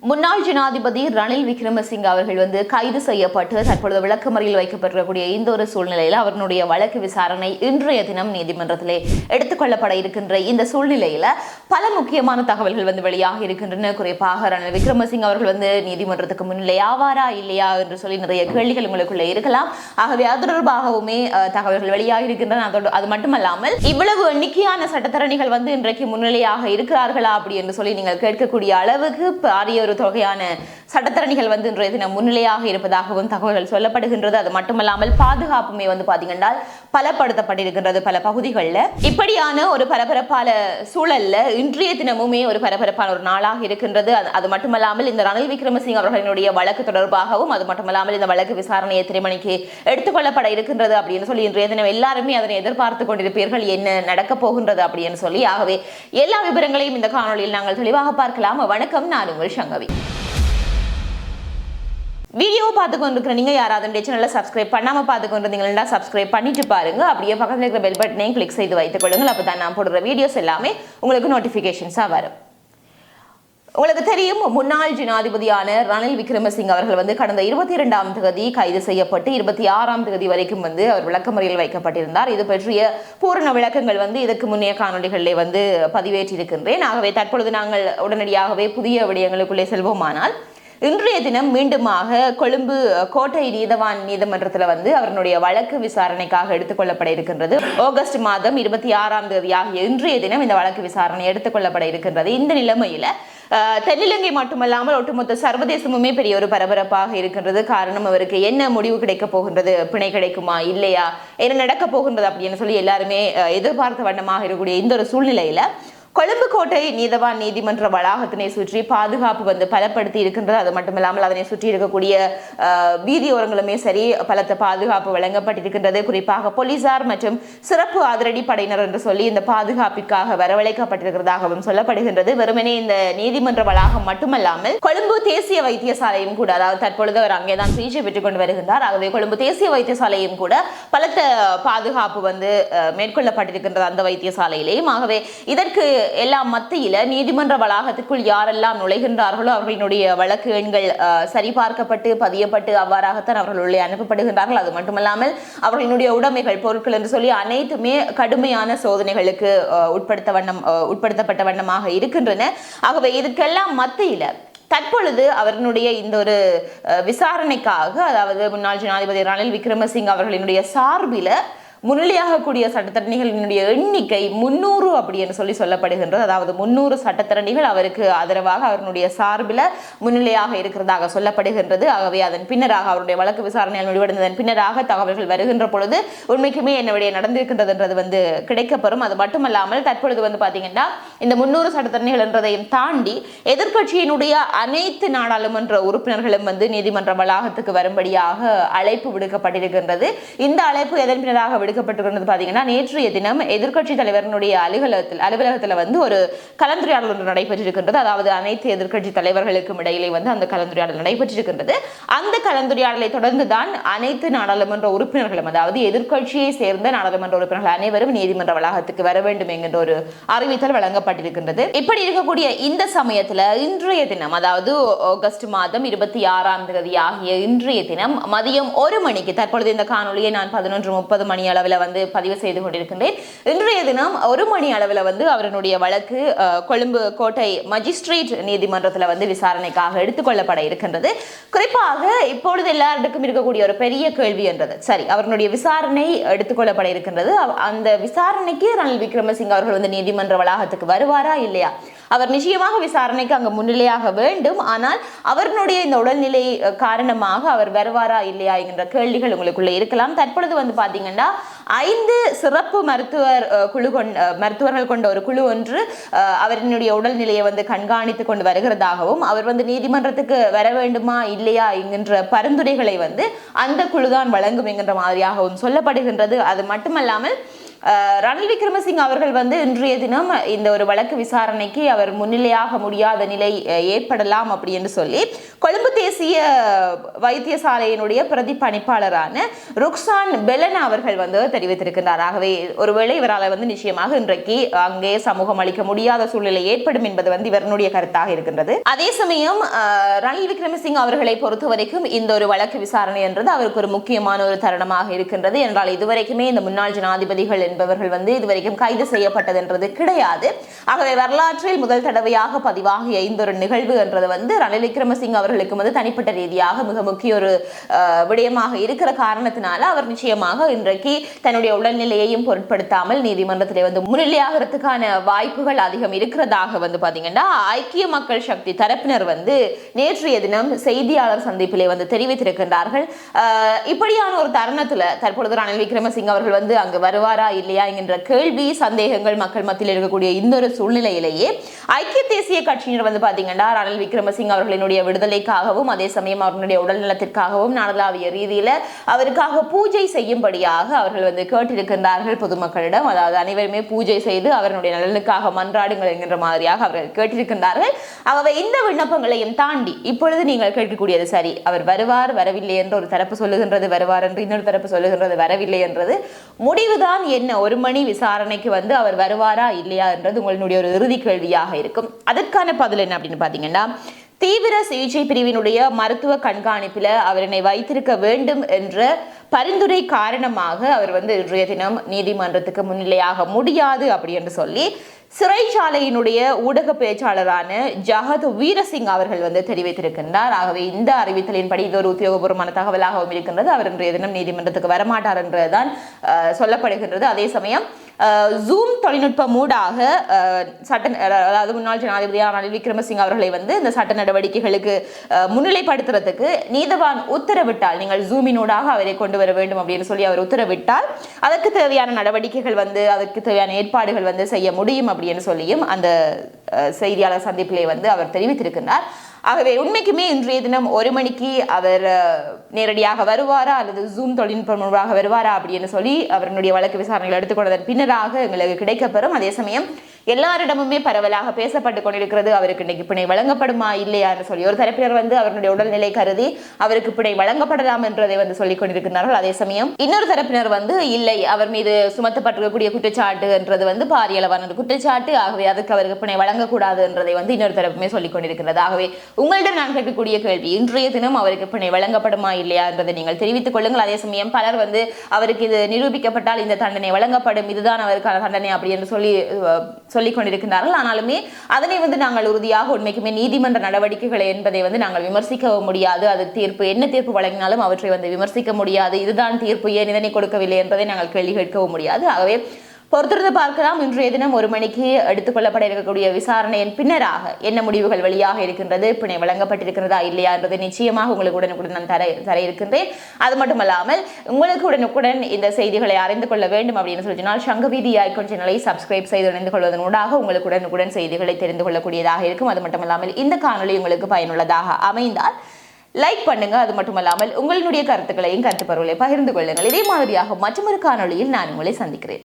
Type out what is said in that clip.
முன்னாள் ஜனாதிபதி ரணில் விக்ரமசிங்க அவர்கள் கைது செய்யப்பட்டு தற்பொழுது விளக்கமறியல் வைக்கப்பட்டிருக்கக்கூடிய இந்த ஒரு சூழ்நிலையில் அவர்களுடைய வழக்கு விசாரணை இன்றைய தினம் நீதிமன்றத்திலே எடுத்துக்கொள்ளப்பட இருக்கின்ற இந்த சூழ்நிலையில பல முக்கியமான தகவல்கள் வெளியாக இருக்கின்றன. குறிப்பாக ரணில் விக்ரமசிங்க அவர்கள் நீதிமன்றத்துக்கு முன்னிலை ஆவாரா இல்லையா என்று சொல்லி நிறைய கேள்விகள் உங்களுக்குள்ள இருக்கலாம். ஆகவே அது தொடர்பாகவுமே தகவல்கள் வெளியாக இருக்கின்றன. அது மட்டுமல்லாமல் இவ்வளவு எண்ணிக்கையான சட்டத்தரணிகள் இன்றைக்கு முன்னிலையாக இருக்கிறார்களா அப்படி என்று சொல்லி நீங்கள் கேட்கக்கூடிய அளவுக்கு பாரிய ஒரு தொகையான சட்டத்தரணிகள் இன்றைய தினம் முன்னிலையாக இருப்பதாகவும் தகவல்கள் சொல்லப்படுகின்றது. அது மட்டுமல்லாமல் பாதுகாப்புமே பாத்தீங்கன்னா பலப்படுத்தப்பட்டிருக்கின்றது பல பகுதிகளில். இப்படியான ஒரு பரபரப்பான சூழல்ல இன்றைய தினமுமே ஒரு பரபரப்பான ஒரு நாளாக இருக்கின்றது. அது மட்டுமல்லாமல் இந்த ரணில் விக்ரமசிங்க அவர்களுடைய வழக்கு தொடர்பாகவும் அது மட்டுமல்லாமல் இந்த வழக்கு விசாரணையை திருமணிக்கு எடுத்துக்கொள்ளப்பட இருக்கின்றது அப்படின்னு சொல்லி இன்றைய தினம் எல்லாருமே அதனை எதிர்பார்த்து கொண்டிருப்பீர்கள், என்ன நடக்க போகின்றது அப்படின்னு சொல்லி. ஆகவே எல்லா விவரங்களையும் இந்த காணொலியில் நாங்கள் தெளிவாக பார்க்கலாம். வணக்கம், நான் உங்கள் சங்கவி. வீடியோ பார்த்து கொண்டிருக்கிற நீங்க யாராவது சேனலை சப்ஸ்கிரைப் பண்ணாம பார்த்து கொண்டிருந்தீங்கன்னா சப்ஸ்கிரைப் பண்ணிட்டு பாருங்க. அப்படியே பக்கத்தில் இருக்கிற பெல் பட்டனையும் கிளிக் செய்து வைத்துக் கொள்ளுங்கள். அப்பதான் நான் போடுற வீடியோஸ் எல்லாமே உங்களுக்கு நோட்டிபிகேஷன்ஸா வரும். உங்களுக்கு தெரியும், முன்னாள் ஜனாதிபதியான ரணில் விக்ரமசிங்க அவர்கள் கடந்த 22ஆம் தேதி கைது செய்யப்பட்டு 26ஆம் தேதி வரைக்கும் அவர் விளக்கமறியல் வைக்கப்பட்டிருந்தார். இது பற்றிய பூரண விளக்கங்கள் இதற்கு முன்னைய காணொலிகளிலே பதிவேற்றிருக்கின்றேன். ஆகவே தற்பொழுது நாங்கள் உடனடியாகவே புதிய விடயங்களுக்குள்ளே செல்வோமானால், இன்றைய தினம் மீண்டுமாக கொழும்பு கோட்டை நீதவான் நீதிமன்றத்தில் அவருடைய வழக்கு விசாரணைக்காக எடுத்துக்கொள்ளப்பட இருக்கின்றது. ஆகஸ்ட் மாதம் 26ஆம் தேதி ஆகிய இன்றைய தினம் இந்த வழக்கு விசாரணை எடுத்துக்கொள்ளப்பட இருக்கின்றது. இந்த நிலைமையில தென்னிலங்கை மட்டுமல்லாமல் ஒட்டுமொத்த சர்வதேசமுமே பெரிய ஒரு பரபரப்பாக இருக்கின்றது. காரணம், அவருக்கு என்ன முடிவு கிடைக்க போகின்றது, பிணை கிடைக்குமா இல்லையா, என்ன நடக்க போகின்றது அப்படின்னு சொல்லி எல்லாருமே எதிர்பார்த்த வண்ணமாக இருக்கக்கூடிய இந்த ஒரு சூழ்நிலையில கொழும்பு கோட்டை நீதவான் நீதிமன்ற வளாகத்தினை சுற்றி பாதுகாப்பு பலப்படுத்தி இருக்கின்றது. அது மட்டுமில்லாமல் அதனை சுற்றி இருக்கக்கூடிய வீதியோரங்களுமே சரி பலத்த பாதுகாப்பு வழங்கப்பட்டிருக்கின்றது. குறிப்பாக போலீசார் மற்றும் சிறப்பு அதிரடி படையினர் என்று சொல்லி இந்த பாதுகாப்பிற்காக வரவழைக்கப்பட்டிருக்கிறதாகவும் சொல்லப்படுகின்றது. வெறுமனே இந்த நீதிமன்ற வளாகம் மட்டுமல்லாமல் கொழும்பு தேசிய வைத்தியசாலையும் கூட, அதாவது தற்பொழுது அவர் அங்கேதான் சிகிச்சை பெற்றுக் கொண்டு வருகின்றார். ஆகவே கொழும்பு தேசிய வைத்தியசாலையும் கூட பலத்த பாதுகாப்பு மேற்கொள்ளப்பட்டிருக்கின்றது அந்த வைத்தியசாலையிலேயும். ஆகவே இதற்கு எல்லாம் மத்தியில நீதிமன்ற வளாகத்துக்குள் யாரெல்லாம் நுழைகின்றார்களோ அவர்களுடைய வழக்கு எண்கள் சரிபார்க்கப்பட்டு பதியப்பட்டு அவ்வாறாகத்தான் அவர்கள் உள்ளே அனுப்பப்படுகின்றார்கள். அது மட்டுமல்லாமல் அவர்களுடைய உடைமைகள், பொருட்கள் என்று சொல்லி அனைத்துமே கடுமையான சோதனைகளுக்கு உட்படுத்தப்பட்ட வண்ணமாக இருக்கின்றன. ஆகவே இதற்கெல்லாம் மத்தியில தற்பொழுது அவர்களுடைய இந்த ஒரு விசாரணைக்காக, அதாவது முன்னாள் ஜனாதிபதி ரணில் விக்ரமசிங்க அவர்களினுடைய சார்பில முன்னிலையாக கூடிய சட்டத்தரணிகளினுடைய எண்ணிக்கை 300 அப்படி என்று சொல்லி சொல்லப்படுகின்றது. அதாவது 300 சட்டத்தரணிகள் அவருக்கு ஆதரவாக அவருடைய சார்பில் முன்னிலையாக இருக்கிறதாக சொல்லப்படுகின்றது. ஆகவே அதன் பின்னராக அவருடைய வழக்கு விசாரணையில் முடிவடைந்ததன் பின்னராக தகவல்கள் வருகின்ற பொழுது உண்மைக்குமே என்ன நடந்திருக்கின்றது கிடைக்கப்பெறும். அது மட்டுமல்லாமல் தற்பொழுது பாத்தீங்கன்னா இந்த 300 சட்டத்தரணிகள் என்றதையும் தாண்டி எதிர்கட்சியினுடைய அனைத்து நாடாளுமன்ற உறுப்பினர்களும் நீதிமன்ற வளாகத்துக்கு வரும்படியாக அழைப்பு விடுக்கப்பட்டிருக்கின்றது. இந்த அழைப்பு எதன் பின்னராக விடுக்கப்பட்டிருக்கிறது பாத்தீங்கன்னா, நேற்றைய தினம் எதிர்க்கட்சி தலைவர்களுடைய அலுவலகத்தில் ஒரு கலந்துரையாடல் ஒன்று நடைபெற்றிருக்கின்றது. அதாவது அனைத்து எதிர்க்கட்சி தலைவர்களுக்கும் இடையிலே அந்த கலந்துரையாடல் நடைபெற்றிருக்கின்றது. அந்த கலந்துரையாடலை தொடர்ந்துதான் அனைத்து நாடாளுமன்ற உறுப்பினர்களும், அதாவது எதிர்க்கட்சியை சேர்ந்த நாடாளுமன்ற உறுப்பினர்கள் அனைவரும் நீதிமன்ற வளாகத்துக்கு வர வேண்டும் என்கின்ற ஒரு அறிவித்தல் வழங்கப்பட்டிருக்கின்றது. இப்படி இருக்கக்கூடிய இந்த சமயத்தில் இன்றைய தினம், அதாவது ஆகஸ்ட் மாதம் 26ஆம் தேதி ஆகிய இன்றைய தினம் மதியம் 1 மணிக்கு, தற்பொழுது இந்த காணொலியை நான் 11:30 மணி அளவில் பதிவு செய்து கொண்டிருக்கின்றேன். இன்றைய தினம் 1 மணி அளவில் அவருடைய வழக்கு கொழும்பு கோட்டை மஜிஸ்ட்ரேட் நீதிமன்றத்தில் விசாரணைக்காக எடுத்துக்கொள்ளப்பட இருக்கின்றது. குறிப்பாக இப்பொழுது எல்லாருக்கும் இருக்கக்கூடிய ஒரு பெரிய கேள்வி என்றது, சரி, அவருடைய விசாரணை எடுத்துக்கொள்ளப்பட இருக்கின்றது, அந்த விசாரணைக்கு ரணில் விக்ரமசிங்க அவர்கள் நீதிமன்ற வளாகத்துக்கு வருவாரா இல்லையா, அவர் நிச்சயமாக விசாரணைக்கு அங்கு முன்னிலையாக வேண்டும், ஆனால் அவருடைய இந்த உடல்நிலை காரணமாக அவர் வருவாரா இல்லையா என்கின்ற கேள்விகள் உங்களுக்குள்ள இருக்கலாம். தற்பொழுது பாத்தீங்கன்னா 5 சிறப்பு மருத்துவர்கள் கொண்ட ஒரு குழு ஒன்று அவரினுடைய உடல்நிலையை கண்காணித்துக் கொண்டு வருகிறதாகவும், அவர் நீதிமன்றத்துக்கு வர வேண்டுமா இல்லையா என்கின்ற பரிந்துரைகளை அந்த குழுதான் வழங்கும் என்கின்ற மாதிரியாகவும் சொல்லப்படுகின்றது. அது மட்டுமல்லாமல் ரணில் விக்ரமசிங்க அவர்கள் வந்து இன்றைய தினம் இந்த ஒரு வழக்கு விசாரணைக்கு அவர் முன்னிலையாக முடியாத நிலை ஏற்படலாம் அப்படி என்று சொல்லி கொழும்பு தேசிய வைத்தியசாலையினுடைய பிரதி பணிப்பாளரான ருக்சான் பெலன் அவர்கள் வந்து தெரிவித்திருக்கிறார். ஆகவே ஒருவேளை இவரால் வந்து நிச்சயமாக இன்றைக்கு அங்கே சமூகம் அளிக்க முடியாத சூழ்நிலை ஏற்படும் என்பது வந்து இவருடைய கருத்தாக இருக்கின்றது. அதே சமயம் ரணில் விக்ரமசிங்க அவர்களை பொறுத்த வரைக்கும் இந்த ஒரு வழக்கு விசாரணை என்றது அவருக்கு ஒரு முக்கியமான ஒரு தருணமாக இருக்கின்றது. என்றால் இதுவரைக்குமே இந்த முன்னாள் ஜனாதிபதிகள் என்பவர்கள் வந்து இதுவரைக்கும் கைது செய்யப்பட்டது என்றது கிடையாது. ஆகவே வரலாற்றில் முதல் தடவையாக பதிவாகிய இந்த ஒரு நிகழ்வு என்றது வந்து ரணில் விக்ரமசிங்க அவர்களுக்கு வந்து தனிப்பட்ட ரீதியாக மிக முக்கிய ஒரு விடயமாக இருக்கிற காரணத்தினால அவர் நிச்சயமாக இன்றைக்கு தன்னுடைய உடல்நிலையையும் பொருட்படுத்தாமல் நீதிமன்றத்திலே வந்து முன்னிலையாகிறதுக்கான வாய்ப்புகள் அதிகம் இருக்கிறதாக வந்து பாத்தீங்கன்னா ஐக்கிய மக்கள் சக்தி தரப்பினர் வந்து நேற்றைய தினம் செய்தியாளர் சந்திப்பிலே வந்து தெரிவித்திருக்கின்றார்கள். இப்படியான ஒரு தருணத்துல தற்பொழுது ரணில் விக்ரமசிங்க அவர்கள் வந்து அங்கு வருவாரா இல்லையா என்கின்ற கேள்வி சந்தேகங்கள் மக்கள் மத்தியில் இருக்கக்கூடிய இந்த ஒரு சூழ்நிலையிலேயே ஐக்கிய தேசிய கட்சியினர் வந்து பாத்தீங்கன்னா ரணில் விக்ரமசிங்க அவர்களினுடைய விடுதலைக்காகவும் அதே சமயம் அவர்களுடைய உடல் நலத்திற்காகவும் நாடளாவிய ரீதியில அவருக்காக பூஜை செய்யும்படியாக அவர்கள் வந்து கேட்டிருக்கின்றார்கள் பொதுமக்களிடம். அதாவது அனைவருமே பூஜை செய்து அவர்களுடைய நலனுக்காக மன்றாடுங்கள் என்கின்ற மாதிரியாக அவர்கள் கேட்டிருக்கின்றார்கள். ஆகவே இந்த விண்ணப்பங்களையும் தாண்டி இப்பொழுது நீங்கள் கேட்கக்கூடியது சரி, அவர் வருவார் வரவில்லை என்று ஒரு தரப்பு சொல்லுகின்றது, வருவார் என்று இன்னொரு தரப்பு சொல்லுகின்றது, வரவில்லை என்றது முடிவுதான் என்ன? 1 மணி விசாரணைக்கு வந்து அவர் வருவாரா இல்லையா என்றது உங்களுடைய ஒரு இறுதி கேள்வியாக இருக்கும். அதற்கான பதில் என்ன அப்படின்னு பாத்தீங்கன்னா, தீவிர சிகிச்சை பிரிவினுடைய மருத்துவ கண்காணிப்பில் அவரினை வைத்திருக்க வேண்டும் என்ற பரிந்துரை காரணமாக அவர் வந்து இன்றைய தினம் நீதிமன்றத்துக்கு முன்னிலையாக முடியாது அப்படி என்று சொல்லி சிறைச்சாலையினுடைய ஊடக பேச்சாளரான ஜகத் வீரசிங் அவர்கள் வந்து தெரிவித்திருக்கின்றார். ஆகவே இந்த அறிவித்தலின்படி இது ஒரு உத்தியோகபூர்வமான தகவலாகவும் இருக்கின்றது. அவர் இன்றைய தினம் நீதிமன்றத்துக்கு வரமாட்டார் என்றுதான் சொல்லப்படுகின்றது. அதே சமயம் ஜூம் தொழில்நுட்பம் ஊடாக அதாவது முன்னாள் ஜனாதிபதியான ரணில் விக்ரமசிங்க அவர்களை வந்து இந்த சட்ட நடவடிக்கைகளுக்கு முன்னிலைப்படுத்துறதுக்கு நீதவான் உத்தரவிட்டால், நீங்கள் ஜூமினூடாக அவரை கொண்டு வர வேண்டும் அப்படின்னு சொல்லி அவர் உத்தரவிட்டால் அதற்கு தேவையான நடவடிக்கைகள் வந்து அதற்கு தேவையான ஏற்பாடுகள் வந்து செய்ய முடியும் அப்படின்னு சொல்லியும் அந்த செய்தியாளர் சந்திப்பிலே வந்து அவர் தெரிவித்திருக்கிறார். ஆகவே உண்மைக்குமே இன்றைய தினம் 1 மணிக்கு அவர் நேரடியாக வருவாரா அல்லது ஜூம் தொழில்நுட்பம் மூலமாக வருவாரா அப்படின்னு சொல்லி அவருடைய வழக்கு விசாரணைகள் எடுத்துக்கொண்டதன் பின்னராக எங்களுக்கு கிடைக்கப்பெறும். அதே சமயம் எல்லாரிடமுமே பரவலாக பேசப்பட்டு கொண்டிருக்கிறது அவருக்கு இன்னைக்கு பிணை வழங்கப்படுமா இல்லையா என்று சொல்லி. ஒரு தரப்பினர் வந்து அவருடைய உடல்நிலை கருதி அவருக்கு பிணை வழங்கப்படலாம் என்றதை வந்து சொல்லிக் கொண்டிருக்கிறார்கள். அதே சமயம் இன்னொரு தரப்பினர் வந்து இல்லை, அவர் மீது சுமத்தப்பட்டிருக்கக்கூடிய குற்றச்சாட்டு என்றது வந்து பாரியளவான குற்றச்சாட்டு, ஆகவே அதுக்கு அவருக்கு பிணை வழங்கக்கூடாது என்றதை வந்து இன்னொரு தரப்புமே சொல்லிக் கொண்டிருக்கிறது. ஆகவே உங்களிடம் நான் கேட்கக்கூடிய கேள்வி, இன்றைய தினம் அவருக்கு பிணை வழங்கப்படுமா இல்லையா என்றதை நீங்கள் தெரிவித்துக் கொள்ளுங்கள். அதே சமயம் பலர் வந்து அவருக்கு இது நிரூபிக்கப்பட்டால் இந்த தண்டனை வழங்கப்படும், இதுதான் அவருக்கான தண்டனை அப்படி என்று சொல்லிக் கொண்டிருக்கிறார்கள். ஆனாலுமே அதனை வந்து நாங்கள் உறுதியாக உண்மைக்குமே நீதிமன்ற நடவடிக்கைகளை என்பதை வந்து நாங்கள் விமர்சிக்கவும் முடியாது. அது தீர்ப்பு என்ன தீர்ப்பு வழங்கினாலும் அவற்றை வந்து விமர்சிக்க முடியாது. இதுதான் தீர்ப்பு, ஏன் இதனை கொடுக்கவில்லை என்பதை நாங்கள் கேள்வி கேட்கவும் முடியாது. ஆகவே பொறுத்திருந்து பார்க்கலாம். இன்றைய தினம் 1 மணிக்கு எடுத்துக்கொள்ளப்பட இருக்கக்கூடிய விசாரணையின் பின்னராக என்ன முடிவுகள் வெளியாக இருக்கின்றது, பிணை வழங்கப்பட்டிருக்கிறதா இல்லையா என்பது நிச்சயமாக உங்களுக்கு உடனுக்குடன் நான் தர இருக்கின்றேன். அது மட்டுமல்லாமல் உங்களுக்கு உடனுக்குடன் இந்த செய்திகளை அறிந்து கொள்ள வேண்டும் அப்படின்னு சொல்லினால் சங்கவீதி ஐகான் சேனலை சப்ஸ்கிரைப் செய்து இணைந்து கொள்வதனூடாக உங்களுக்கு உடனுக்குடன் செய்திகளை தெரிந்து கொள்ளக்கூடியதாக இருக்கும். அது மட்டுமல்லாமல் இந்த காணொலி உங்களுக்கு பயனுள்ளதாக அமைந்தால் லைக் பண்ணுங்க. அது மட்டுமல்லாமல் உங்களுடைய கருத்துக்களையும் கருத்து பருவலை பகிர்ந்து கொள்ளுங்கள். இதே மாதிரியாக மற்றொரு காணொலியில் நான் உங்களை சந்திக்கிறேன்.